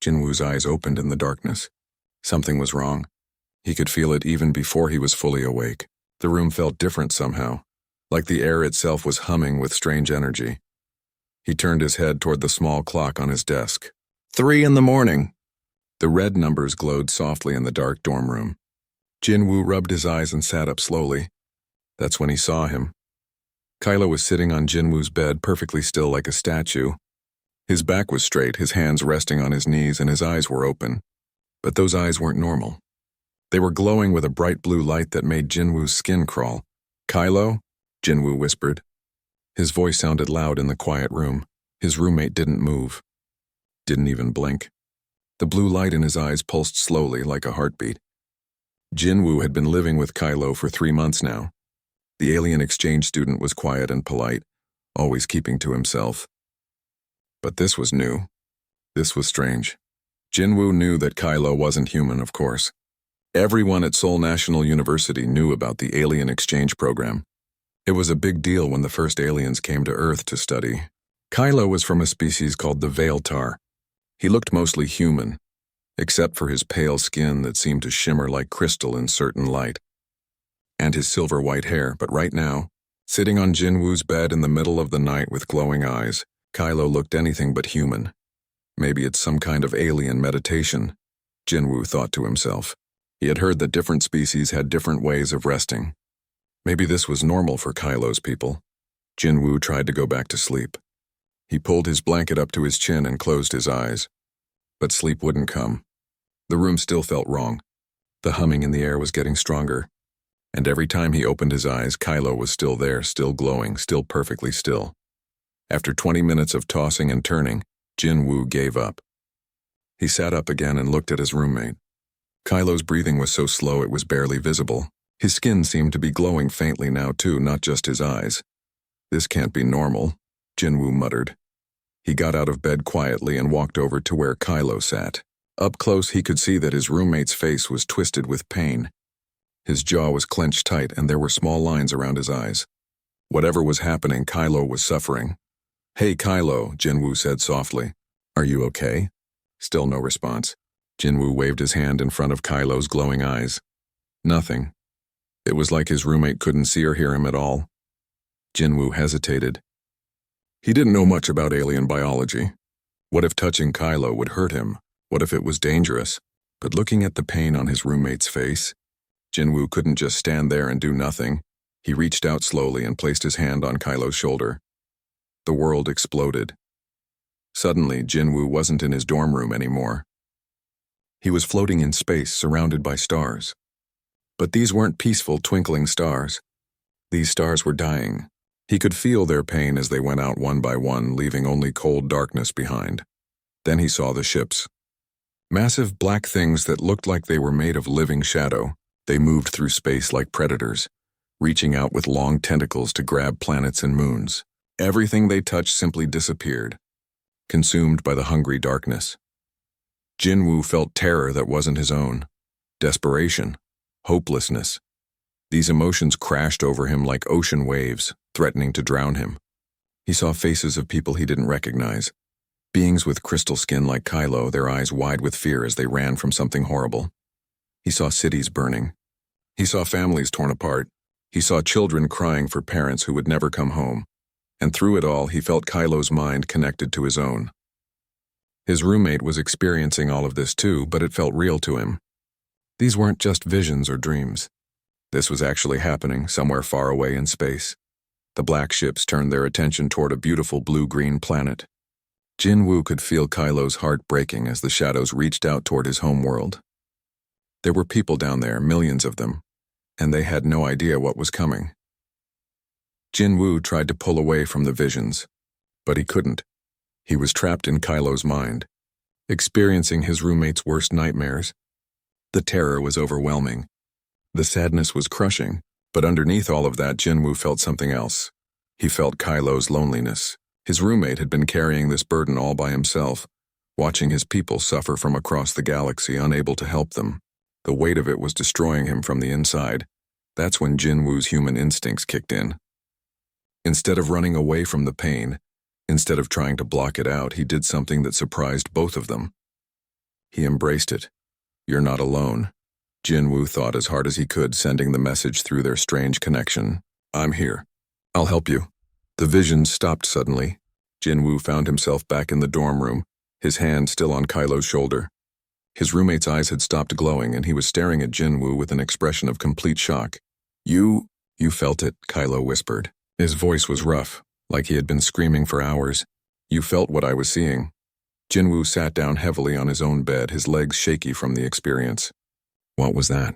Jinwoo's eyes opened in the darkness. Something was wrong. He could feel it even before he was fully awake. The room felt different somehow, like the air itself was humming with strange energy. He turned his head toward the small clock on his desk. 3 a.m. The red numbers glowed softly in the dark dorm room. Jinwoo rubbed his eyes and sat up slowly. That's when he saw him. Kylo was sitting on Jinwoo's bed, perfectly still like a statue. His back was straight, his hands resting on his knees, and his eyes were open. But those eyes weren't normal. They were glowing with a bright blue light that made Jinwoo's skin crawl. "Kylo?" Jinwoo whispered. His voice sounded loud in the quiet room. His roommate didn't move. Didn't even blink. The blue light in his eyes pulsed slowly like a heartbeat. Jinwoo had been living with Kylo for 3 months now. The alien exchange student was quiet and polite, always keeping to himself. But this was new. This was strange. Jinwoo knew that Kylo wasn't human, of course. Everyone at Seoul National University knew about the alien exchange program. It was a big deal when the first aliens came to Earth to study. Kylo was from a species called the Veiltar. He looked mostly human, except for his pale skin that seemed to shimmer like crystal in certain light, and his silver-white hair. But right now, sitting on Jinwoo's bed in the middle of the night with glowing eyes, Kylo looked anything but human. Maybe it's some kind of alien meditation, Jinwoo thought to himself. He had heard that different species had different ways of resting. Maybe this was normal for Kylo's people. Jinwoo tried to go back to sleep. He pulled his blanket up to his chin and closed his eyes. But sleep wouldn't come. The room still felt wrong. The humming in the air was getting stronger. And every time he opened his eyes, Kylo was still there, still glowing, still perfectly still. After 20 minutes of tossing and turning, Jinwoo gave up. He sat up again and looked at his roommate. Kylo's breathing was so slow it was barely visible. His skin seemed to be glowing faintly now too, not just his eyes. "This can't be normal," Jinwoo muttered. He got out of bed quietly and walked over to where Kylo sat. Up close he could see that his roommate's face was twisted with pain. His jaw was clenched tight and there were small lines around his eyes. Whatever was happening, Kylo was suffering. "Hey Kylo," Jinwoo said softly. "Are you okay?" Still no response. Jinwoo waved his hand in front of Kylo's glowing eyes. Nothing. It was like his roommate couldn't see or hear him at all. Jinwoo hesitated. He didn't know much about alien biology. What if touching Kylo would hurt him? What if it was dangerous? But looking at the pain on his roommate's face, Jinwoo couldn't just stand there and do nothing. He reached out slowly and placed his hand on Kylo's shoulder. The world exploded. Suddenly, Jinwoo wasn't in his dorm room anymore. He was floating in space, surrounded by stars. But these weren't peaceful, twinkling stars. These stars were dying. He could feel their pain as they went out one by one, leaving only cold darkness behind. Then he saw the ships. Massive black things that looked like they were made of living shadow. They moved through space like predators, reaching out with long tentacles to grab planets and moons. Everything they touched simply disappeared, consumed by the hungry darkness. Jinwoo felt terror that wasn't his own. Desperation. Hopelessness. These emotions crashed over him like ocean waves, threatening to drown him. He saw faces of people he didn't recognize. Beings with crystal skin like Kylo, their eyes wide with fear as they ran from something horrible. He saw cities burning. He saw families torn apart. He saw children crying for parents who would never come home. And through it all, he felt Kylo's mind connected to his own. His roommate was experiencing all of this too, but it felt real to him. These weren't just visions or dreams. This was actually happening somewhere far away in space. The black ships turned their attention toward a beautiful blue-green planet. Jinwoo could feel Kylo's heart breaking as the shadows reached out toward his home world. There were people down there, millions of them, and they had no idea what was coming. Jinwoo tried to pull away from the visions, but he couldn't. He was trapped in Kylo's mind, experiencing his roommate's worst nightmares. The terror was overwhelming. The sadness was crushing, but underneath all of that, Jinwoo felt something else. He felt Kylo's loneliness. His roommate had been carrying this burden all by himself, watching his people suffer from across the galaxy, unable to help them. The weight of it was destroying him from the inside. That's when Jinwoo's human instincts kicked in. Instead of running away from the pain, instead of trying to block it out, he did something that surprised both of them. He embraced it. You're not alone. Jinwoo thought as hard as he could, sending the message through their strange connection. I'm here. I'll help you. The vision stopped suddenly. Jinwoo found himself back in the dorm room, his hand still on Kylo's shoulder. His roommate's eyes had stopped glowing, and he was staring at Jinwoo with an expression of complete shock. You felt it, Kylo whispered. His voice was rough, like he had been screaming for hours. You felt what I was seeing. Jinwoo sat down heavily on his own bed, his legs shaky from the experience. What was that?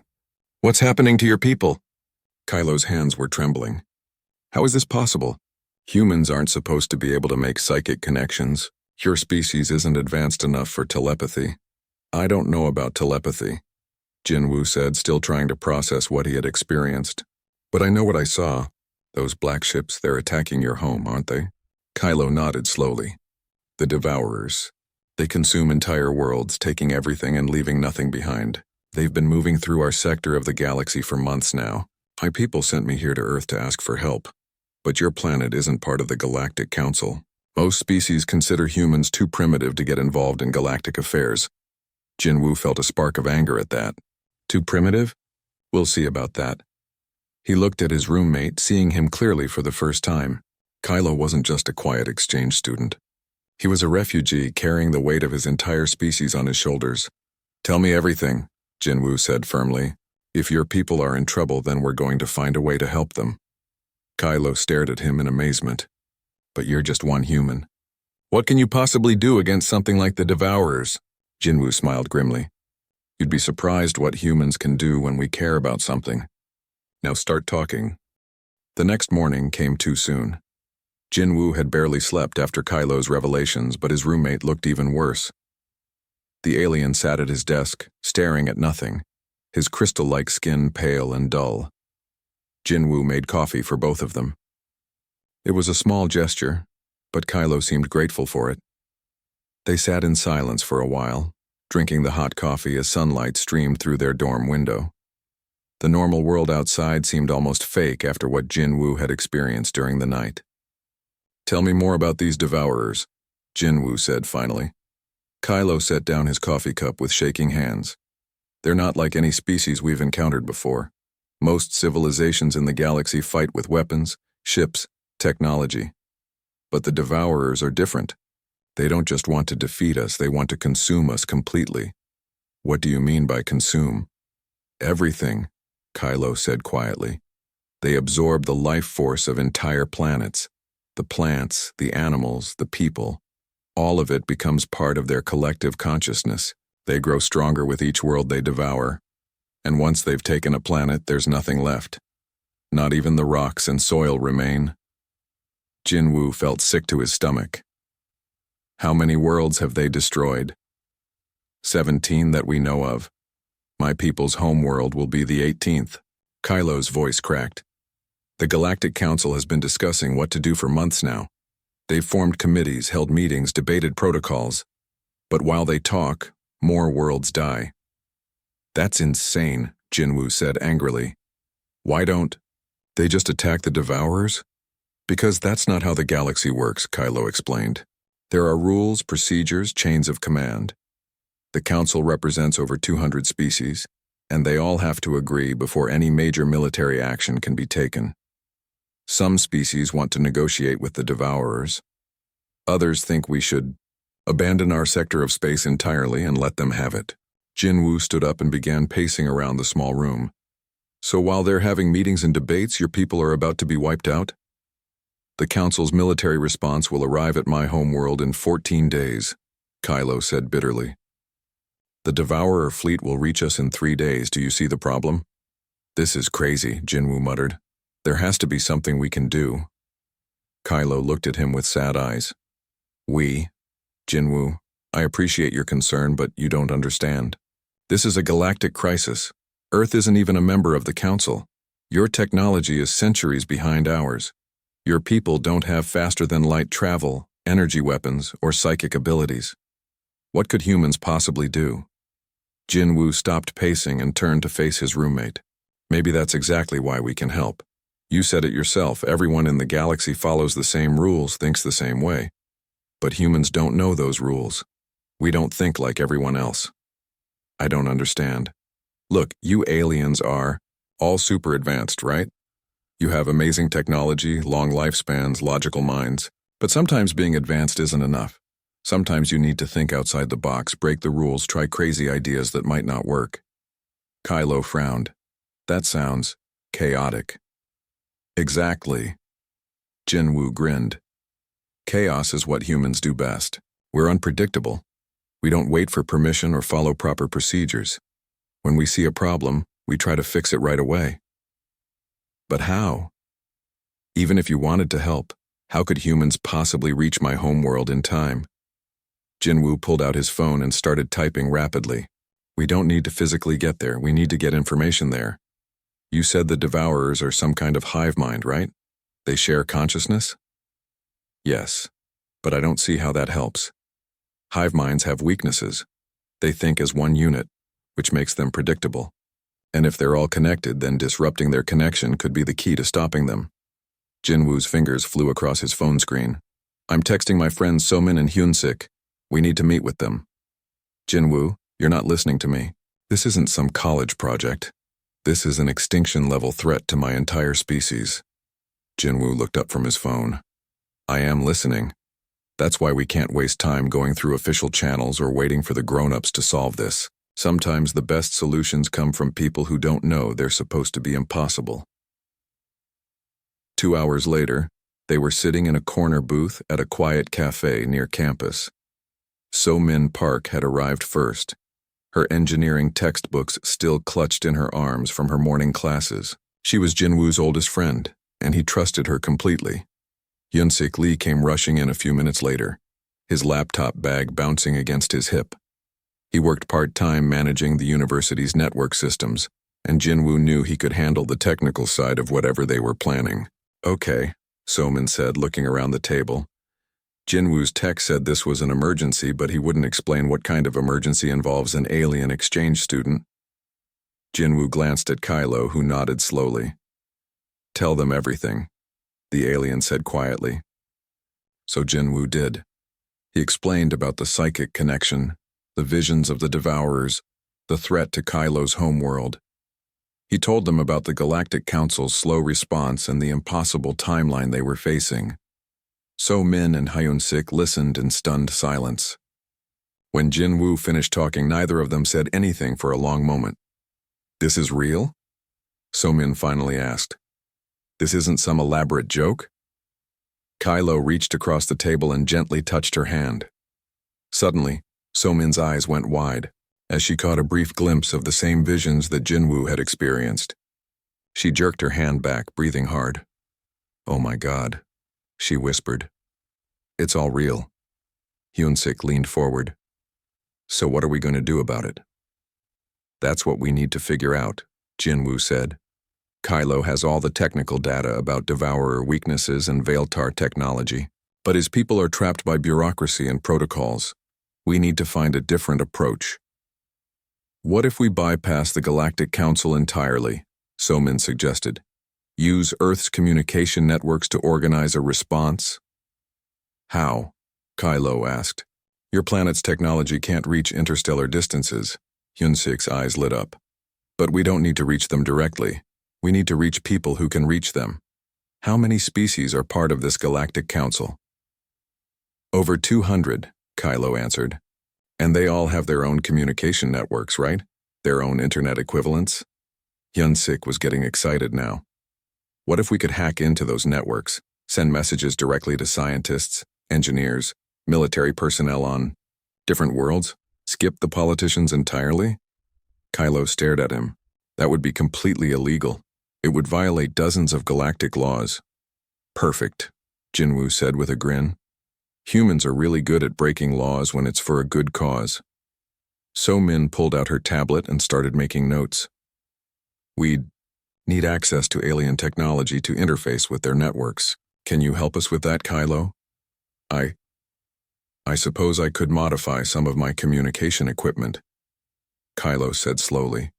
What's happening to your people? Kylo's hands were trembling. How is this possible? Humans aren't supposed to be able to make psychic connections. Your species isn't advanced enough for telepathy. I don't know about telepathy, Jinwoo said, still trying to process what he had experienced. But I know what I saw. Those black ships, they're attacking your home, aren't they? Kylo nodded slowly. The Devourers. They consume entire worlds, taking everything and leaving nothing behind. They've been moving through our sector of the galaxy for months now. My people sent me here to Earth to ask for help. But your planet isn't part of the Galactic Council. Most species consider humans too primitive to get involved in galactic affairs. Jinwoo felt a spark of anger at that. Too primitive? We'll see about that. He looked at his roommate, seeing him clearly for the first time. Kylo wasn't just a quiet exchange student. He was a refugee carrying the weight of his entire species on his shoulders. Tell me everything, Jinwoo said firmly. If your people are in trouble, then we're going to find a way to help them. Kylo stared at him in amazement. But you're just one human. What can you possibly do against something like the Devourers? Jinwoo smiled grimly. You'd be surprised what humans can do when we care about something. Now start talking. The next morning came too soon. Jinwoo had barely slept after Kylo's revelations, but his roommate looked even worse. The alien sat at his desk, staring at nothing, his crystal-like skin pale and dull. Jinwoo made coffee for both of them. It was a small gesture, but Kylo seemed grateful for it. They sat in silence for a while, drinking the hot coffee as sunlight streamed through their dorm window. The normal world outside seemed almost fake after what Jinwoo had experienced during the night. Tell me more about these Devourers, Jinwoo said finally. Kylo set down his coffee cup with shaking hands. They're not like any species we've encountered before. Most civilizations in the galaxy fight with weapons, ships, technology. But the Devourers are different. They don't just want to defeat us, they want to consume us completely. What do you mean by consume? Everything, Kylo said quietly. They absorb the life force of entire planets. The plants, the animals, the people. All of it becomes part of their collective consciousness. They grow stronger with each world they devour. And once they've taken a planet, there's nothing left. Not even the rocks and soil remain. Jinwoo felt sick to his stomach. How many worlds have they destroyed? 17 that we know of. My people's home world will be the 18th. Kylo's voice cracked. The Galactic Council has been discussing what to do for months now. They've formed committees, held meetings, debated protocols. But while they talk, more worlds die. That's insane, Jinwoo said angrily. Why don't they just attack the Devourers? Because that's not how the galaxy works, Kylo explained. There are rules, procedures, chains of command. The Council represents over 200 species, and they all have to agree before any major military action can be taken. Some species want to negotiate with the Devourers. Others think we should abandon our sector of space entirely and let them have it. Jinwoo stood up and began pacing around the small room. So while they're having meetings and debates, your people are about to be wiped out? The Council's military response will arrive at my homeworld in 14 days, Kylo said bitterly. The Devourer fleet will reach us in 3 days. Do you see the problem? This is crazy, Jinwoo muttered. There has to be something we can do. Kylo looked at him with sad eyes. Jinwoo, I appreciate your concern, but you don't understand. This is a galactic crisis. Earth isn't even a member of the Council. Your technology is centuries behind ours. Your people don't have faster-than-light travel, energy weapons, or psychic abilities. What could humans possibly do? Jinwoo stopped pacing and turned to face his roommate. Maybe that's exactly why we can help. You said it yourself, everyone in the galaxy follows the same rules, thinks the same way. But humans don't know those rules. We don't think like everyone else. I don't understand. Look, you aliens are all super advanced, right? You have amazing technology, long lifespans, logical minds. But sometimes being advanced isn't enough. Sometimes you need to think outside the box, break the rules, try crazy ideas that might not work. Kylo frowned. That sounds chaotic. Exactly. Jinwoo grinned. Chaos is what humans do best. We're unpredictable. We don't wait for permission or follow proper procedures. When we see a problem, we try to fix it right away. But how? Even if you wanted to help, how could humans possibly reach my homeworld in time? Jinwoo pulled out his phone and started typing rapidly. We don't need to physically get there, we need to get information there. You said the Devourers are some kind of hive mind, right? They share consciousness? Yes, but I don't see how that helps. Hive minds have weaknesses. They think as one unit, which makes them predictable. And if they're all connected, then disrupting their connection could be the key to stopping them. Jinwoo's fingers flew across his phone screen. I'm texting my friends Somin and Hyunsik. We need to meet with them. Jinwoo, you're not listening to me. This isn't some college project. This is an extinction-level threat to my entire species. Jinwoo looked up from his phone. I am listening. That's why we can't waste time going through official channels or waiting for the grown-ups to solve this. Sometimes the best solutions come from people who don't know they're supposed to be impossible. 2 hours later, they were sitting in a corner booth at a quiet cafe near campus. So-Min Park had arrived first, her engineering textbooks still clutched in her arms from her morning classes. She was Jinwoo's oldest friend, and he trusted her completely. Hyunsik Lee came rushing in a few minutes later, his laptop bag bouncing against his hip. He worked part-time managing the university's network systems, and Jinwoo knew he could handle the technical side of whatever they were planning. Okay, So-Min said, looking around the table. Jinwoo's tech said this was an emergency, but he wouldn't explain what kind of emergency involves an alien exchange student. Jinwoo glanced at Kylo, who nodded slowly. Tell them everything, the alien said quietly. So Jinwoo did. He explained about the psychic connection, the visions of the Devourers, the threat to Kylo's homeworld. He told them about the Galactic Council's slow response and the impossible timeline they were facing. So-Min and Hyunsik listened in stunned silence. When Jinwoo finished talking, neither of them said anything for a long moment. This is real? So-Min finally asked. This isn't some elaborate joke? Kylo reached across the table and gently touched her hand. Suddenly, So-Min's eyes went wide, as she caught a brief glimpse of the same visions that Jinwoo had experienced. She jerked her hand back, breathing hard. Oh my God, she whispered. It's all real. Hyunsik leaned forward. So what are we going to do about it? That's what we need to figure out, Jinwoo said. Kylo has all the technical data about Devourer weaknesses and Veiltar technology, but his people are trapped by bureaucracy and protocols. We need to find a different approach. What if we bypass the Galactic Council entirely? So-Min suggested. Use Earth's communication networks to organize a response? How? Kylo asked. Your planet's technology can't reach interstellar distances. Hyunsik's eyes lit up. But we don't need to reach them directly. We need to reach people who can reach them. How many species are part of this Galactic Council? Over 200, Kylo answered. And they all have their own communication networks, right? Their own internet equivalents? Hyunsik was getting excited now. What if we could hack into those networks, send messages directly to scientists, engineers, military personnel on different worlds? Skip the politicians entirely? Kylo stared at him. That would be completely illegal. It would violate dozens of galactic laws. Perfect, Jinwoo said with a grin. Humans are really good at breaking laws when it's for a good cause. So-Min pulled out her tablet and started making notes. We'd need access to alien technology to interface with their networks. Can you help us with that, Kylo? I suppose I could modify some of my communication equipment, Kylo said slowly.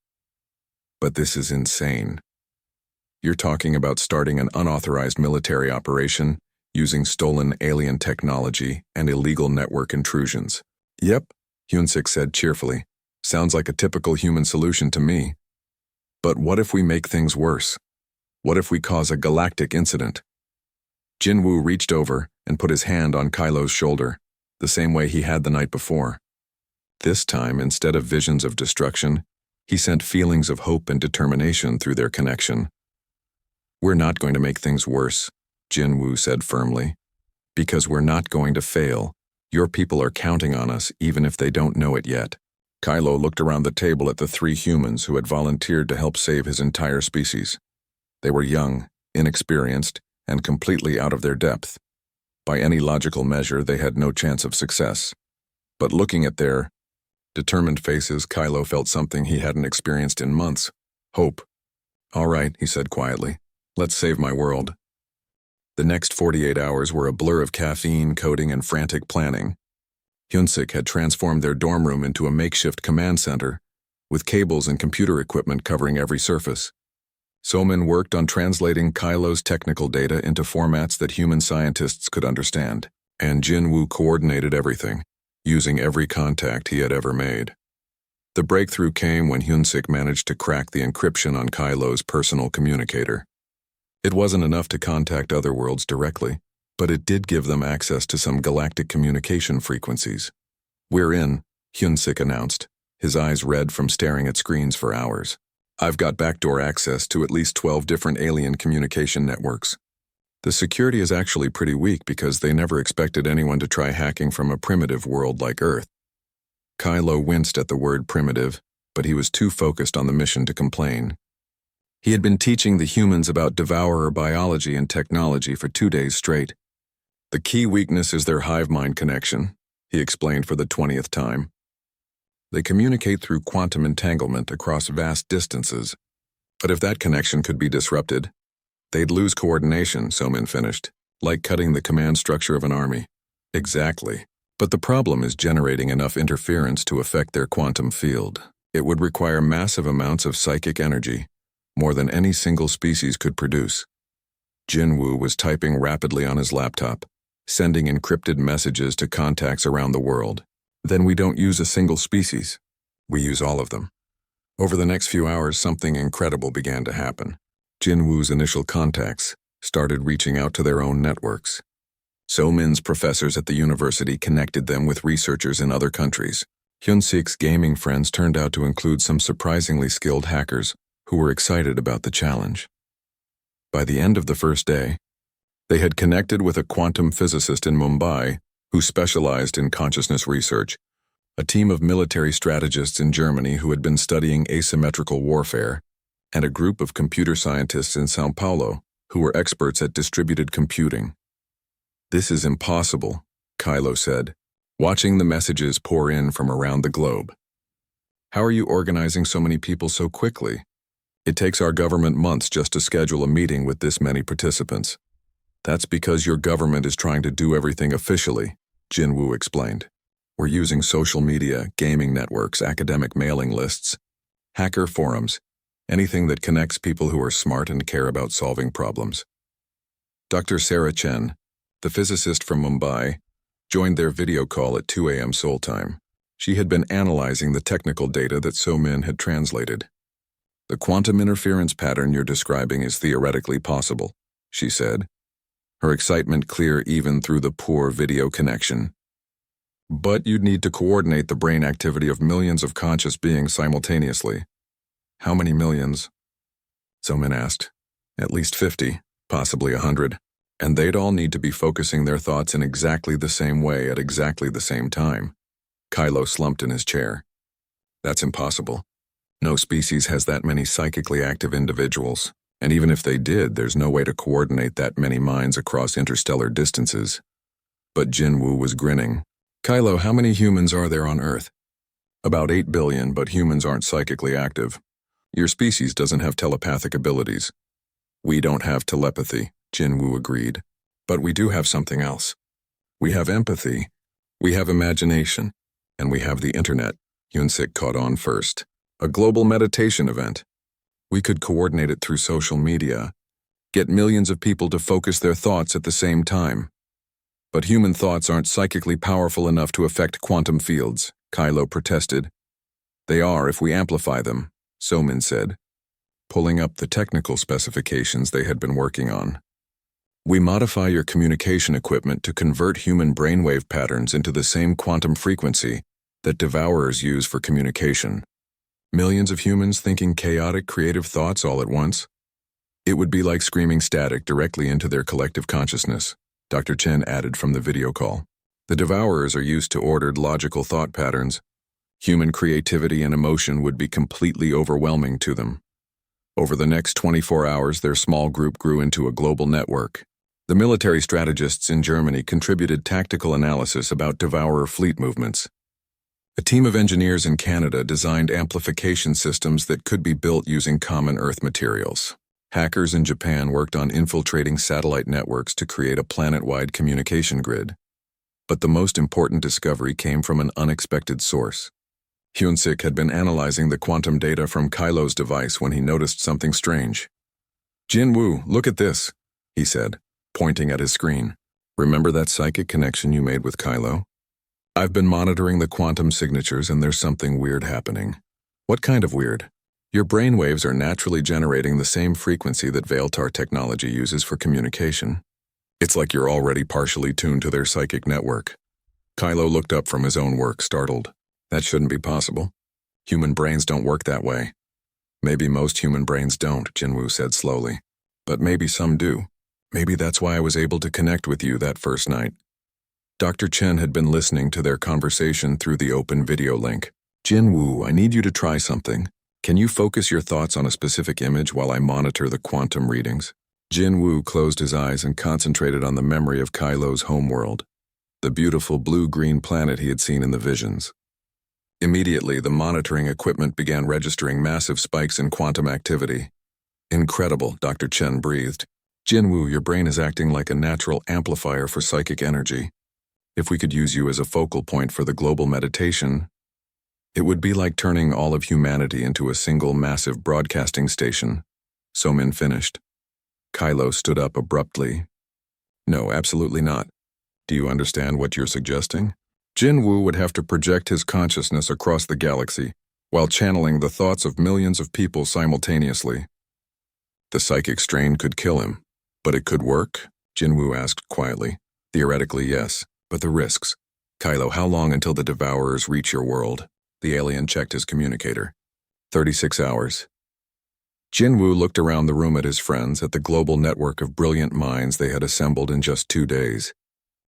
But this is insane. You're talking about starting an unauthorized military operation using stolen alien technology and illegal network intrusions. Yep, Hyunsik said cheerfully. Sounds like a typical human solution to me. But what if we make things worse? What if we cause a galactic incident? Jinwoo reached over and put his hand on Kylo's shoulder, the same way he had the night before. This time, instead of visions of destruction, he sent feelings of hope and determination through their connection. We're not going to make things worse, Jinwoo said firmly. Because we're not going to fail. Your people are counting on us even if they don't know it yet. Kylo looked around the table at the 3 humans who had volunteered to help save his entire species. They were young, inexperienced, and completely out of their depth. By any logical measure, they had no chance of success. But looking at their determined faces, Kylo felt something he hadn't experienced in months: hope. All right, he said quietly. Let's save my world. The next 48 hours were a blur of caffeine, coding, and frantic planning. Hyunsik had transformed their dorm room into a makeshift command center, with cables and computer equipment covering every surface. Somin worked on translating Kylo's technical data into formats that human scientists could understand, and Jinwoo coordinated everything, using every contact he had ever made. The breakthrough came when Hyunsik managed to crack the encryption on Kylo's personal communicator. It wasn't enough to contact other worlds directly, but it did give them access to some galactic communication frequencies. "We're in," Hyunsik announced, his eyes red from staring at screens for hours. "I've got backdoor access to at least 12 different alien communication networks. The security is actually pretty weak because they never expected anyone to try hacking from a primitive world like Earth." Kylo winced at the word primitive, but he was too focused on the mission to complain. He had been teaching the humans about devourer biology and technology for 2 days straight. "The key weakness is their hive mind connection," he explained for the 20th time. "They communicate through quantum entanglement across vast distances. But if that connection could be disrupted, they'd lose coordination," Somin finished, "like cutting the command structure of an army." "Exactly. But the problem is generating enough interference to affect their quantum field. It would require massive amounts of psychic energy, more than any single species could produce." Jinwoo was typing rapidly on his laptop, sending encrypted messages to contacts around the world. "Then we don't use a single species. We use all of them." Over the next few hours, something incredible began to happen. Jinwoo's initial contacts started reaching out to their own networks. Somin's professors at the university connected them with researchers in other countries. Hyunsik's gaming friends turned out to include some surprisingly skilled hackers who were excited about the challenge. By the end of the first day, they had connected with a quantum physicist in Mumbai who specialized in consciousness research, a team of military strategists in Germany who had been studying asymmetrical warfare, and a group of computer scientists in São Paulo who were experts at distributed computing. "This is impossible," Kylo said, watching the messages pour in from around the globe. "How are you organizing so many people so quickly? It takes our government months just to schedule a meeting with this many participants." "That's because your government is trying to do everything officially," Jinwoo explained. "We're using social media, gaming networks, academic mailing lists, hacker forums, anything that connects people who are smart and care about solving problems." Dr. Sarah Chen, the physicist from Mumbai, joined their video call at 2 a.m. Seoul time. She had been analyzing the technical data that Somin had translated. "The quantum interference pattern you're describing is theoretically possible," she said, her excitement clear even through the poor video connection. "But you'd need to coordinate the brain activity of millions of conscious beings simultaneously." "How many millions?" Somin asked. "At least 50, possibly 100. And they'd all need to be focusing their thoughts in exactly the same way at exactly the same time." Kylo slumped in his chair. "That's impossible. No species has that many psychically active individuals, and even if they did, there's no way to coordinate that many minds across interstellar distances." But Jinwoo was grinning. "Kylo, how many humans are there on Earth?" "About 8 billion, but humans aren't psychically active. Your species doesn't have telepathic abilities." "We don't have telepathy," Jinwoo agreed. "But we do have something else. We have empathy, we have imagination, and we have the internet." Hyunsik caught on first. "A global meditation event. We could coordinate it through social media, get millions of people to focus their thoughts at the same time." "But human thoughts aren't psychically powerful enough to affect quantum fields," Kylo protested. They are if we amplify them, Somin said, pulling up the technical specifications they had been working on. We modify your communication equipment to convert human brainwave patterns into the same quantum frequency that devourers use for communication. Millions of humans thinking chaotic, creative thoughts all at once? It would be like screaming static directly into their collective consciousness, Dr. Chen added from the video call. The devourers are used to ordered, logical thought patterns. Human creativity and emotion would be completely overwhelming to them. Over the next 24 hours, their small group grew into a global network. The military strategists in Germany contributed tactical analysis about devourer fleet movements. A team of engineers in Canada designed amplification systems that could be built using common Earth materials. Hackers in Japan worked on infiltrating satellite networks to create a planet-wide communication grid. But the most important discovery came from an unexpected source. Hyunsik had been analyzing the quantum data from Kylo's device when he noticed something strange. "Jinwoo, look at this," he said, pointing at his screen. "Remember that psychic connection you made with Kylo? I've been monitoring the quantum signatures and there's something weird happening." "What kind of weird?" "Your brainwaves are naturally generating the same frequency that Veiltar technology uses for communication. It's like you're already partially tuned to their psychic network." Kylo looked up from his own work, startled. "That shouldn't be possible. Human brains don't work that way." "Maybe most human brains don't," Jinwoo said slowly. "But maybe some do. Maybe that's why I was able to connect with you that first night." Dr. Chen had been listening to their conversation through the open video link. "Jinwoo, I need you to try something. Can you focus your thoughts on a specific image while I monitor the quantum readings?" Jinwoo closed his eyes and concentrated on the memory of Kylo's homeworld, the beautiful blue-green planet he had seen in the visions. Immediately, the monitoring equipment began registering massive spikes in quantum activity. "Incredible," Dr. Chen breathed. "Jinwoo, your brain is acting like a natural amplifier for psychic energy. If we could use you as a focal point for the global meditation, it would be like turning all of humanity into a single massive broadcasting station." Somin finished. Kylo stood up abruptly. "No, absolutely not. Do you understand what you're suggesting? Jinwoo would have to project his consciousness across the galaxy while channeling the thoughts of millions of people simultaneously. The psychic strain could kill him. But it could work?" Jinwoo asked quietly. "Theoretically, yes. But the risks. Kylo, how long until the devourers reach your world?" The alien checked his communicator. 36 hours. Jinwoo looked around the room at his friends, at the global network of brilliant minds they had assembled in just 2 days.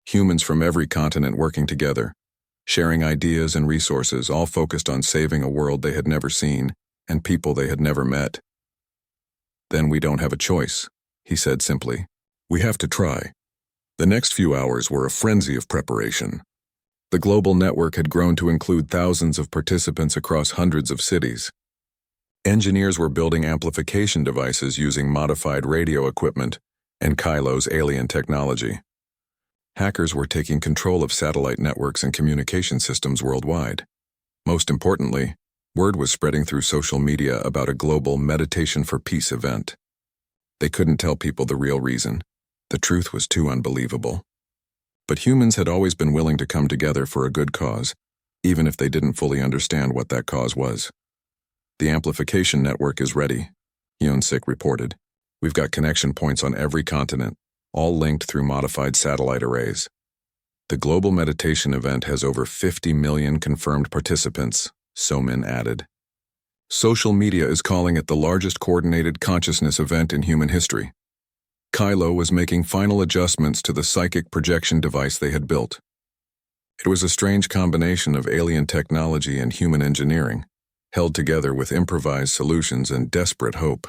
Humans from every continent working together, sharing ideas and resources, all focused on saving a world they had never seen and people they had never met. "Then we don't have a choice," he said simply. "We have to try." The next few hours were a frenzy of preparation. The global network had grown to include thousands of participants across hundreds of cities. Engineers were building amplification devices using modified radio equipment and Kylo's alien technology. Hackers were taking control of satellite networks and communication systems worldwide. Most importantly, word was spreading through social media about a global Meditation for Peace event. They couldn't tell people the real reason. The truth was too unbelievable. But humans had always been willing to come together for a good cause, even if they didn't fully understand what that cause was. "The amplification network is ready," Hyunsik reported. "We've got connection points on every continent, all linked through modified satellite arrays. The global meditation event has over 50 million confirmed participants," Somin added. "Social media is calling it the largest coordinated consciousness event in human history." Kylo was making final adjustments to the psychic projection device they had built. It was a strange combination of alien technology and human engineering, held together with improvised solutions and desperate hope.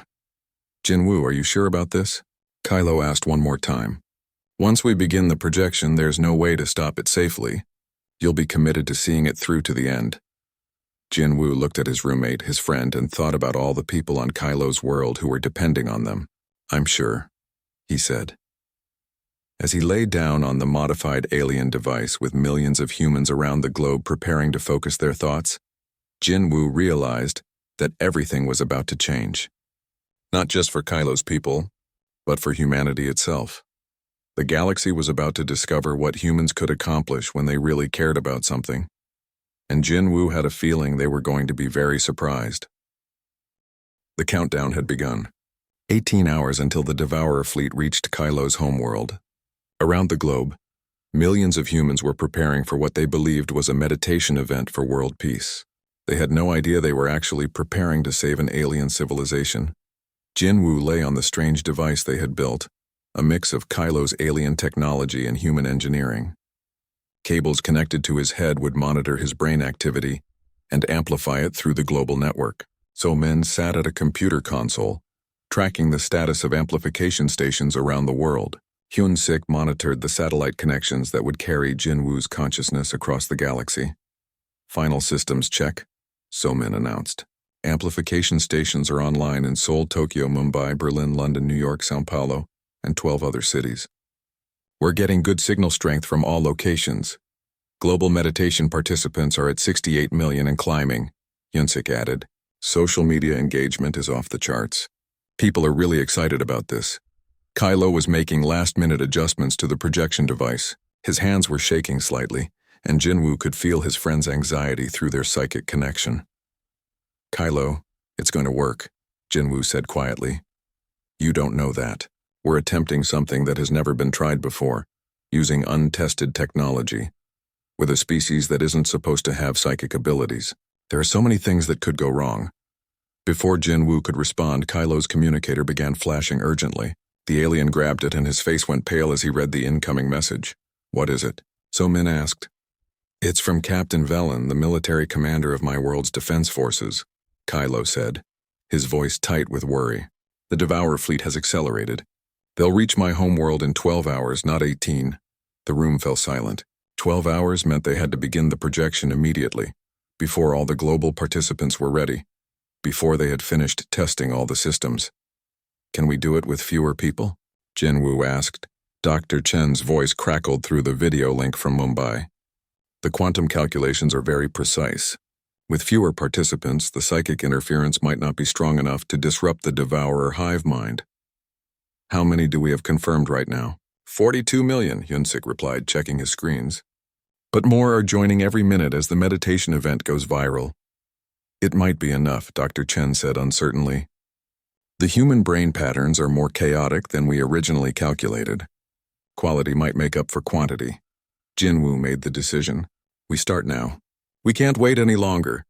"Jinwoo, are you sure about this?" Kylo asked one more time. "Once we begin the projection, there's no way to stop it safely. You'll be committed to seeing it through to the end." Jinwoo looked at his roommate, his friend, and thought about all the people on Kylo's world who were depending on them. "I'm sure," he said. As he lay down on the modified alien device with millions of humans around the globe preparing to focus their thoughts, Jinwoo realized that everything was about to change. Not just for Kylo's people, but for humanity itself. The galaxy was about to discover what humans could accomplish when they really cared about something. and Jin Woo had a feeling they were going to be very surprised. The countdown had begun. 18 hours until the Devourer fleet reached Kylo's homeworld. Around the globe, millions of humans were preparing for what they believed was a meditation event for world peace. They had no idea they were actually preparing to save an alien civilization. Jin Woo lay on the strange device they had built, a mix of Kylo's alien technology and human engineering. Cables connected to his head would monitor his brain activity and amplify it through the global network. So men sat at a computer console, tracking the status of amplification stations around the world. Hyun-sik monitored the satellite connections that would carry Jin Woo's consciousness across the galaxy. Final systems check, So-min announced. Amplification stations are online in Seoul, Tokyo, Mumbai, Berlin, London, New York, São Paulo, and 12 other cities. We're getting good signal strength from all locations. Global meditation participants are at 68 million and climbing, Hyun-sik added. Social media engagement is off the charts. People are really excited about this. Kylo was making last-minute adjustments to the projection device. His hands were shaking slightly, and Jin Woo could feel his friend's anxiety through their psychic connection. Kylo, it's going to work, Jin Woo said quietly. You don't know that. We're attempting something that has never been tried before, using untested technology, with a species that isn't supposed to have psychic abilities. There are so many things that could go wrong. Before Jin Woo could respond, Kylo's communicator began flashing urgently. The alien grabbed it and his face went pale as he read the incoming message. What is it? So-min asked. It's from Captain Velen, the military commander of my world's defense forces, Kylo said, his voice tight with worry. The Devourer fleet has accelerated. They'll reach my homeworld in 12 hours, not 18. The room fell silent. 12 hours meant they had to begin the projection immediately, before all the global participants were ready, before they had finished testing all the systems. Can we do it with fewer people? Jin Woo asked. Dr. Chen's voice crackled through the video link from Mumbai. The quantum calculations are very precise. With fewer participants, the psychic interference might not be strong enough to disrupt the Devourer hive mind. How many do we have confirmed right now? 42 million, Hyun-sik replied, checking his screens. But more are joining every minute as the meditation event goes viral. It might be enough, Dr. Chen said uncertainly. The human brain patterns are more chaotic than we originally calculated. Quality might make up for quantity. Jin Woo made the decision. We start now. We can't wait any longer.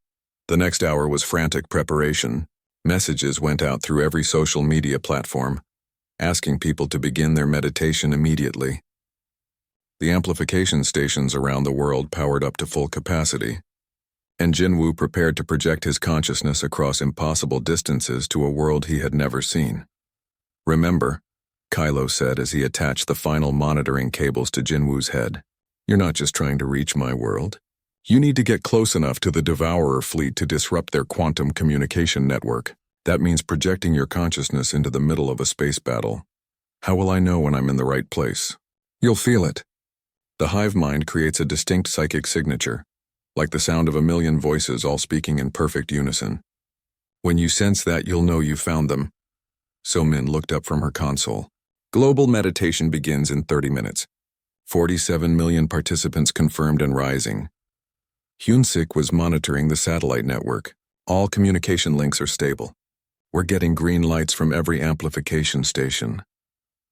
The next hour was frantic preparation. Messages went out through every social media platform, asking people to begin their meditation immediately. The amplification stations around the world powered up to full capacity, and Jin Woo prepared to project his consciousness across impossible distances to a world he had never seen. Remember, Kylo said as he attached the final monitoring cables to Jin Woo's head, you're not just trying to reach my world. You need to get close enough to the Devourer fleet to disrupt their quantum communication network. That means projecting your consciousness into the middle of a space battle. How will I know when I'm in the right place? You'll feel it. The hive mind creates a distinct psychic signature, like the sound of a million voices all speaking in perfect unison. When you sense that, you'll know you found them. So-min looked up from her console. Global meditation begins in 30 minutes. 47 million participants confirmed and rising. Hyun-sik was monitoring the satellite network. All communication links are stable. We're getting green lights from every amplification station.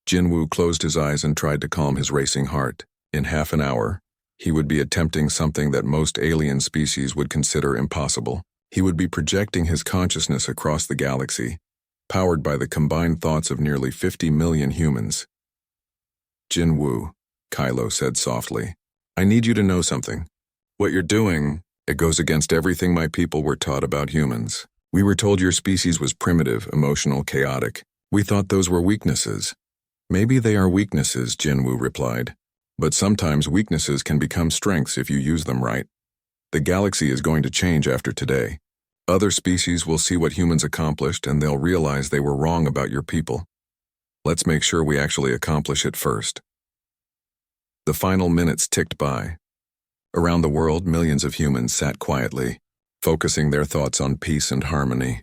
Jin Woo closed his eyes and tried to calm his racing heart. In half an hour, he would be attempting something that most alien species would consider impossible. He would be projecting his consciousness across the galaxy, powered by the combined thoughts of nearly 50 million humans. Jin Woo, Kylo said softly, I need you to know something. What you're doing, it goes against everything my people were taught about humans. We were told your species was primitive, emotional, chaotic. We thought those were weaknesses. Maybe they are weaknesses, Jin Woo replied. But sometimes weaknesses can become strengths if you use them right. The galaxy is going to change after today. Other species will see what humans accomplished and they'll realize they were wrong about your people. Let's make sure we actually accomplish it first. The final minutes ticked by. Around the world, millions of humans sat quietly, focusing their thoughts on peace and harmony,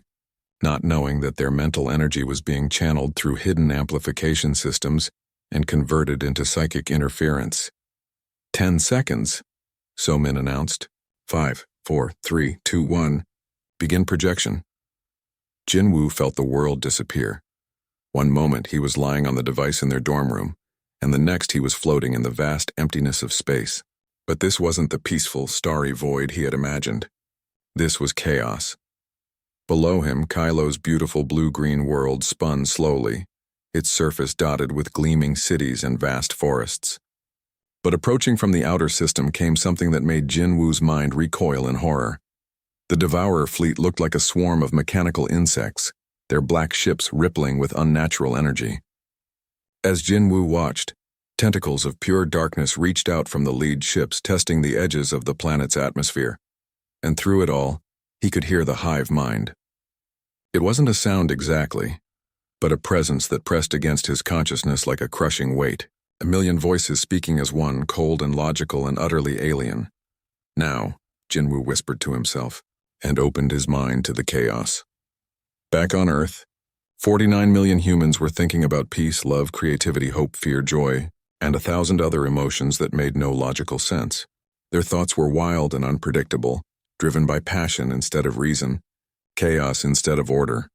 not knowing that their mental energy was being channeled through hidden amplification systems and converted into psychic interference. 10 seconds, So-min announced. 5, 4, 3, 2, 1. Begin projection. Jinwoo felt the world disappear. One moment he was lying on the device in their dorm room, and the next he was floating in the vast emptiness of space. But this wasn't the peaceful, starry void he had imagined. This was chaos. Below him, Kylo's beautiful blue-green world spun slowly, its surface dotted with gleaming cities and vast forests. But approaching from the outer system came something that made Jinwoo's mind recoil in horror. The Devourer fleet looked like a swarm of mechanical insects, their black ships rippling with unnatural energy. As Jinwoo watched, tentacles of pure darkness reached out from the lead ships, testing the edges of the planet's atmosphere. And through it all, he could hear the hive mind. It wasn't a sound exactly, but a presence that pressed against his consciousness like a crushing weight. A million voices speaking as one, cold and logical and utterly alien. Now, Jinwoo whispered to himself, and opened his mind to the chaos. Back on Earth, 49 million humans were thinking about peace, love, creativity, hope, fear, joy, and 1,000 other emotions that made no logical sense. Their thoughts were wild and unpredictable, driven by passion instead of reason, chaos instead of order.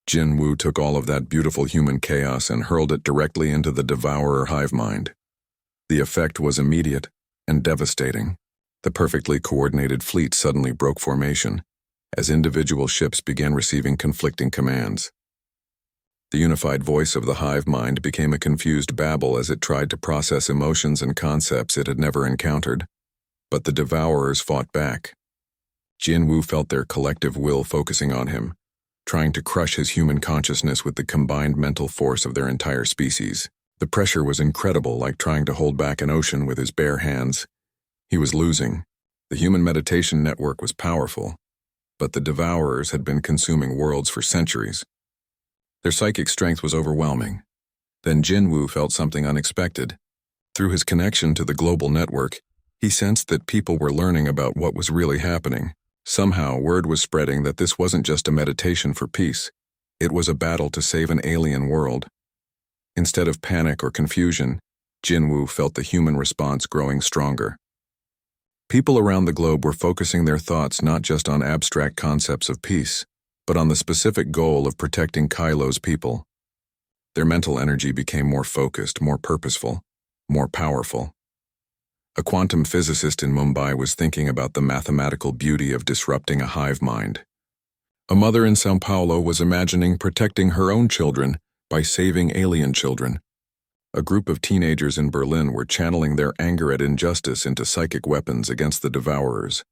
Jinwoo took all of that beautiful human chaos and hurled it directly into the Devourer hive mind. The effect was immediate and devastating. The perfectly coordinated fleet suddenly broke formation, as individual ships began receiving conflicting commands. The unified voice of the hive mind became a confused babble as it tried to process emotions and concepts it had never encountered. But the Devourers fought back. Jinwoo felt their collective will focusing on him, trying to crush his human consciousness with the combined mental force of their entire species. The pressure was incredible, like trying to hold back an ocean with his bare hands. He was losing. The human meditation network was powerful, but the Devourers had been consuming worlds for centuries. Their psychic strength was overwhelming. Then Jinwoo felt something unexpected. Through his connection to the global network, he sensed that people were learning about what was really happening. Somehow, word was spreading that this wasn't just a meditation for peace. It was a battle to save an alien world. Instead of panic or confusion, Jinwoo felt the human response growing stronger. People around the globe were focusing their thoughts not just on abstract concepts of peace, but on the specific goal of protecting Kylo's people. Their mental energy became more focused, more purposeful, more powerful. A quantum physicist in Mumbai was thinking about the mathematical beauty of disrupting a hive mind. A mother in São Paulo was imagining protecting her own children by saving alien children. A group of teenagers in Berlin were channeling their anger at injustice into psychic weapons against the Devourers.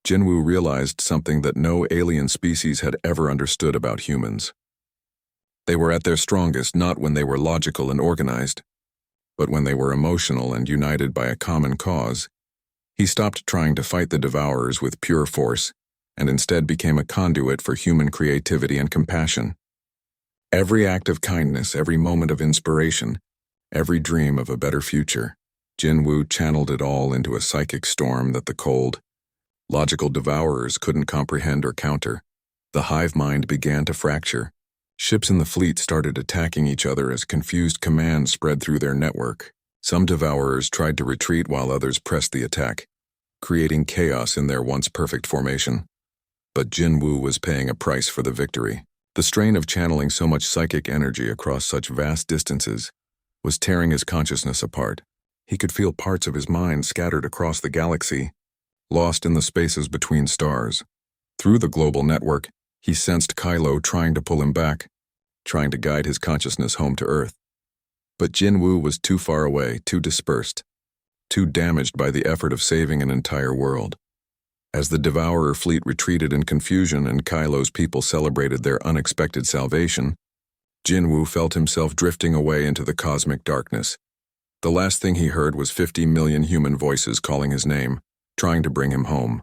Jinwoo realized something that no alien species had ever understood about humans. They were at their strongest not when they were logical and organized, but when they were emotional and united by a common cause. He stopped trying to fight the Devourers with pure force, and instead became a conduit for human creativity and compassion. Every act of kindness, every moment of inspiration, every dream of a better future, Jinwoo channeled it all into a psychic storm that the cold, logical Devourers couldn't comprehend or counter. The hive mind began to fracture. Ships in the fleet started attacking each other as confused commands spread through their network. Some Devourers tried to retreat while others pressed the attack, creating chaos in their once perfect formation. But Jinwoo was paying a price for the victory. The strain of channeling so much psychic energy across such vast distances was tearing his consciousness apart. He could feel parts of his mind scattered across the galaxy, lost in the spaces between stars. Through the global network, he sensed Kylo trying to pull him back, trying to guide his consciousness home to Earth. But Jinwoo was too far away, too dispersed, too damaged by the effort of saving an entire world. As the Devourer fleet retreated in confusion and Kylo's people celebrated their unexpected salvation, Jinwoo felt himself drifting away into the cosmic darkness. The last thing he heard was 50 million human voices calling his name, trying to bring him home.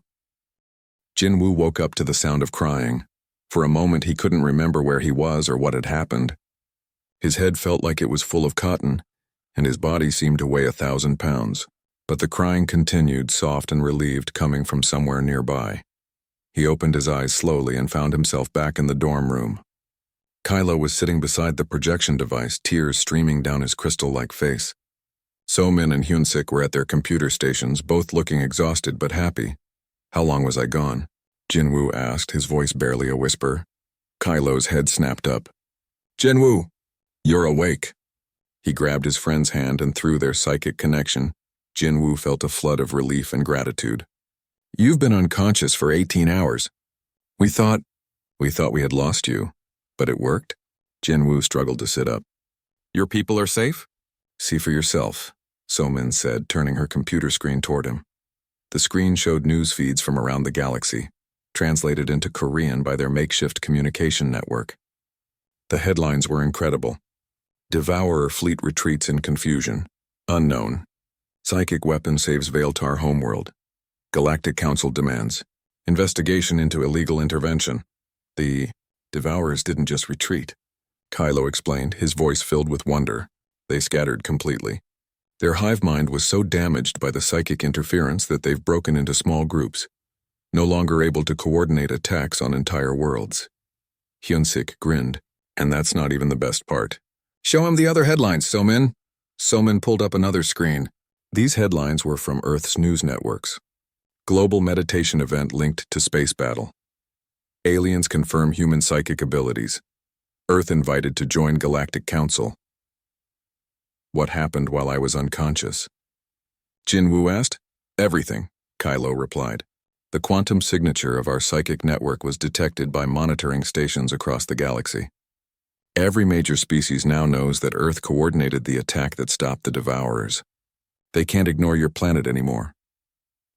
Jinwoo woke up to the sound of crying. For a moment he couldn't remember where he was or what had happened. His head felt like it was full of cotton, and his body seemed to weigh 1,000 pounds. But the crying continued, soft and relieved, coming from somewhere nearby. He opened his eyes slowly and found himself back in the dorm room. Kylo was sitting beside the projection device, tears streaming down his crystal-like face. So-min and Hyunsik were at their computer stations, both looking exhausted but happy. How long was I gone? Jinwoo asked, his voice barely a whisper. Kylo's head snapped up. Jinwoo, you're awake. He grabbed his friend's hand, and through their psychic connection, Jinwoo felt a flood of relief and gratitude. You've been unconscious for 18 hours. We thought we had lost you, but it worked? Jinwoo struggled to sit up. Your people are safe? See for yourself, So-min said, turning her computer screen toward him. The screen showed news feeds from around the galaxy, translated into Korean by their makeshift communication network. The headlines were incredible. Devourer fleet retreats in confusion. Unknown. Psychic weapon saves Veiltar homeworld. Galactic Council demands. Investigation into illegal intervention. The Devourers didn't just retreat, Kylo explained, his voice filled with wonder. They scattered completely. Their hive mind was so damaged by the psychic interference that they've broken into small groups, no longer able to coordinate attacks on entire worlds. Hyunsik grinned. And that's not even the best part. Show him the other headlines, So-min. So-min pulled up another screen. These headlines were from Earth's news networks. Global meditation event linked to space battle. Aliens confirm human psychic abilities. Earth invited to join Galactic Council. What happened while I was unconscious? Jinwoo asked. Everything, Kylo replied. The quantum signature of our psychic network was detected by monitoring stations across the galaxy. Every major species now knows that Earth coordinated the attack that stopped the Devourers. They can't ignore your planet anymore.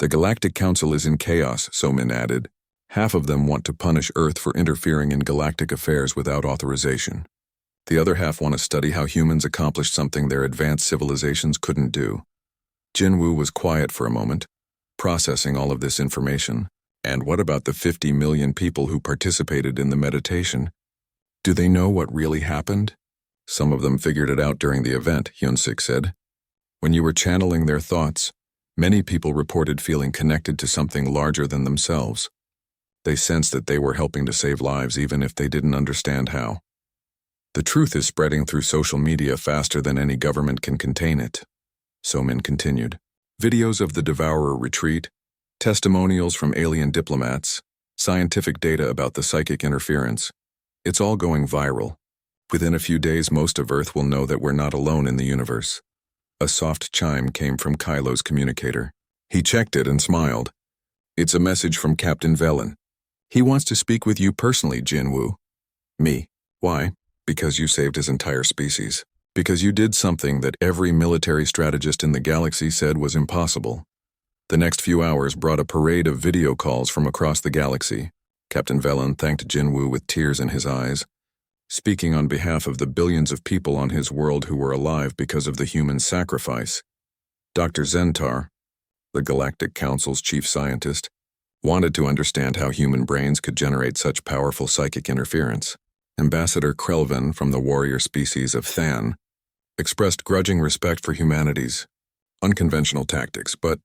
The Galactic Council is in chaos, So-min added. Half of them want to punish Earth for interfering in galactic affairs without authorization. The other half want to study how humans accomplished something their advanced civilizations couldn't do. Jinwoo was quiet for a moment, processing all of this information. And what about the 50 million people who participated in the meditation? Do they know what really happened? Some of them figured it out during the event, Hyunsik said. When you were channeling their thoughts, many people reported feeling connected to something larger than themselves. They sensed that they were helping to save lives even if they didn't understand how. The truth is spreading through social media faster than any government can contain it, So-min continued. Videos of the Devourer retreat, testimonials from alien diplomats, scientific data about the psychic interference. It's all going viral. Within a few days, most of Earth will know that we're not alone in the universe. A soft chime came from Kylo's communicator. He checked it and smiled. It's a message from Captain Velen. He wants to speak with you personally, Jinwoo. Me. Why? Because you saved his entire species. Because you did something that every military strategist in the galaxy said was impossible. The next few hours brought a parade of video calls from across the galaxy. Captain Velen thanked Jinwoo with tears in his eyes, speaking on behalf of the billions of people on his world who were alive because of the human sacrifice. Dr. Zentar, the Galactic Council's chief scientist, wanted to understand how human brains could generate such powerful psychic interference. Ambassador Krelvin from the warrior species of Than expressed grudging respect for humanity's unconventional tactics, but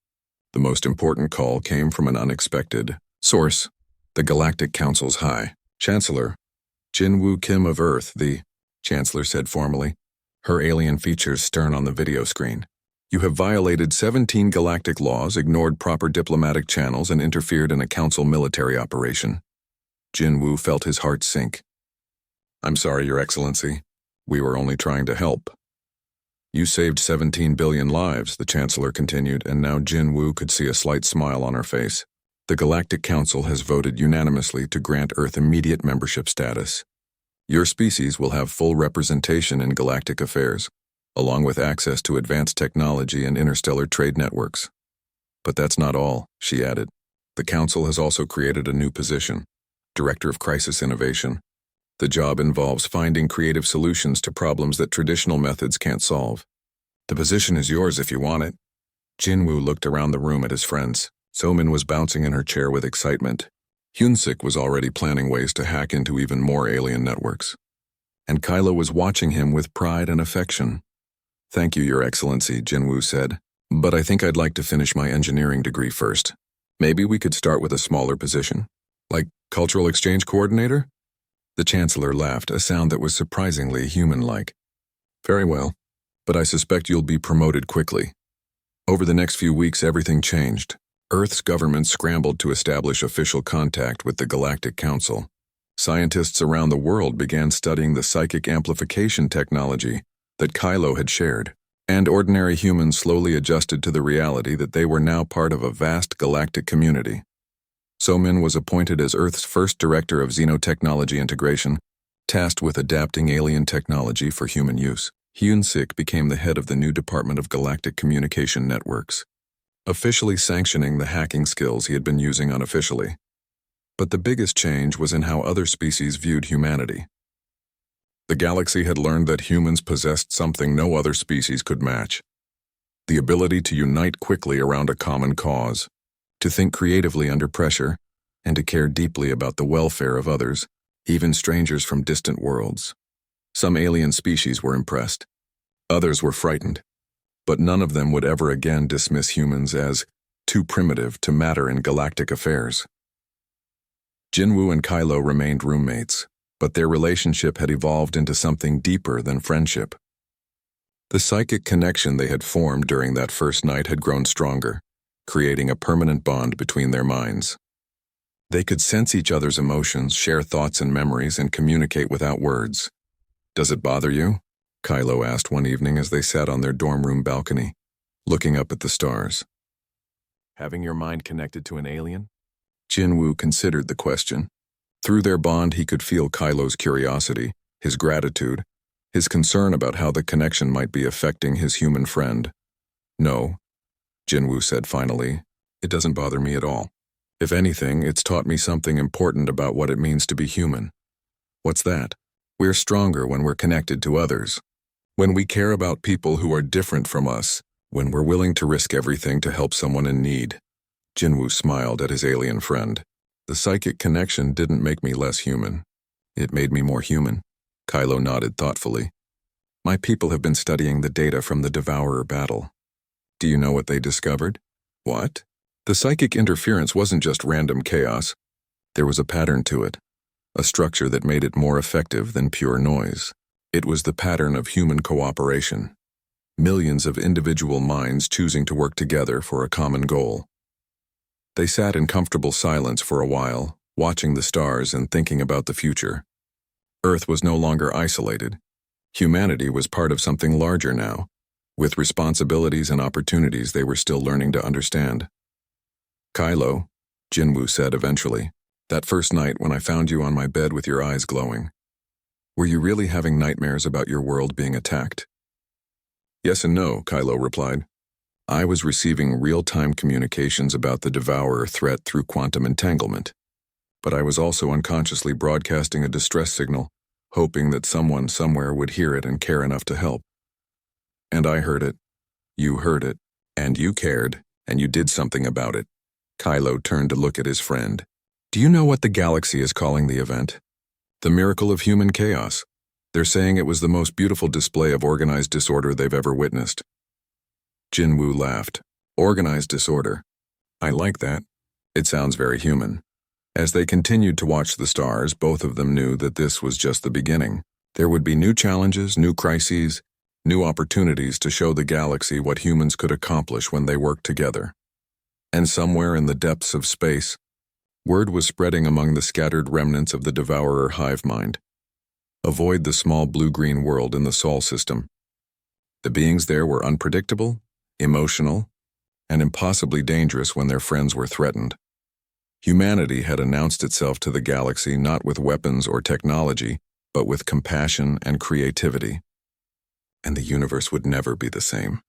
the most important call came from an unexpected source. The Galactic Council's High Chancellor, Jinwoo Kim of Earth, the Chancellor said formally, her alien features stern on the video screen. You have violated 17 galactic laws, ignored proper diplomatic channels, and interfered in a council military operation. Jinwoo felt his heart sink. I'm sorry, Your Excellency. We were only trying to help. You saved 17 billion lives, the Chancellor continued, and now Jinwoo could see a slight smile on her face. The Galactic Council has voted unanimously to grant Earth immediate membership status. Your species will have full representation in galactic affairs, along with access to advanced technology and interstellar trade networks. But that's not all, she added. The Council has also created a new position, Director of Crisis Innovation. The job involves finding creative solutions to problems that traditional methods can't solve. The position is yours if you want it. Jinwoo looked around the room at his friends. So-min was bouncing in her chair with excitement. Hyunsik was already planning ways to hack into even more alien networks. And Kylo was watching him with pride and affection. Thank you, Your Excellency, Jinwoo said. But I think I'd like to finish my engineering degree first. Maybe we could start with a smaller position, like cultural exchange coordinator? The Chancellor laughed, a sound that was surprisingly human-like. Very well, but I suspect you'll be promoted quickly. Over the next few weeks, everything changed. Earth's government scrambled to establish official contact with the Galactic Council. Scientists around the world began studying the psychic amplification technology that Kylo had shared, and ordinary humans slowly adjusted to the reality that they were now part of a vast galactic community. Somin was appointed as Earth's first director of xenotechnology integration, tasked with adapting alien technology for human use. Hyun-sik became the head of the new Department of Galactic Communication Networks, officially sanctioning the hacking skills he had been using unofficially. But the biggest change was in how other species viewed humanity. The galaxy had learned that humans possessed something no other species could match: the ability to unite quickly around a common cause, to think creatively under pressure, and to care deeply about the welfare of others, even strangers from distant worlds. Some alien species were impressed. Others were frightened. But none of them would ever again dismiss humans as too primitive to matter in galactic affairs. Jinwoo and Kylo remained roommates, but their relationship had evolved into something deeper than friendship. The psychic connection they had formed during that first night had grown stronger, creating a permanent bond between their minds. They could sense each other's emotions, share thoughts and memories, and communicate without words. "Does it bother you?" Kylo asked one evening as they sat on their dorm room balcony, looking up at the stars. "Having your mind connected to an alien?" Jinwoo considered the question. Through their bond, he could feel Kylo's curiosity, his gratitude, his concern about how the connection might be affecting his human friend. "No," Jinwoo said finally, "it doesn't bother me at all. If anything, it's taught me something important about what it means to be human." "What's that?" "We're stronger when we're connected to others. When we care about people who are different from us, when we're willing to risk everything to help someone in need." Jinwoo smiled at his alien friend. "The psychic connection didn't make me less human. It made me more human." Kylo nodded thoughtfully. "My people have been studying the data from the Devourer battle. Do you know what they discovered?" "What?" "The psychic interference wasn't just random chaos. There was a pattern to it, a structure that made it more effective than pure noise. It was the pattern of human cooperation. Millions of individual minds choosing to work together for a common goal." They sat in comfortable silence for a while, watching the stars and thinking about the future. Earth was no longer isolated. Humanity was part of something larger now, with responsibilities and opportunities they were still learning to understand. "Kylo," Jinwoo said eventually, "that first night when I found you on my bed with your eyes glowing, were you really having nightmares about your world being attacked?" "Yes and no," Kylo replied. "I was receiving real-time communications about the Devourer threat through quantum entanglement, but I was also unconsciously broadcasting a distress signal, hoping that someone somewhere would hear it and care enough to help. And I heard it, you heard it, and you cared, and you did something about it." Kylo turned to look at his friend. "Do you know what the galaxy is calling the event? The miracle of human chaos. They're saying it was the most beautiful display of organized disorder they've ever witnessed." Jinwoo laughed. "Organized disorder. I like that. It sounds very human." As they continued to watch the stars, both of them knew that this was just the beginning. There would be new challenges, new crises, new opportunities to show the galaxy what humans could accomplish when they worked together. And somewhere in the depths of space, word was spreading among the scattered remnants of the Devourer hive mind. Avoid the small blue-green world in the Sol system. The beings there were unpredictable, emotional, and impossibly dangerous when their friends were threatened. Humanity had announced itself to the galaxy not with weapons or technology, but with compassion and creativity. And the universe would never be the same.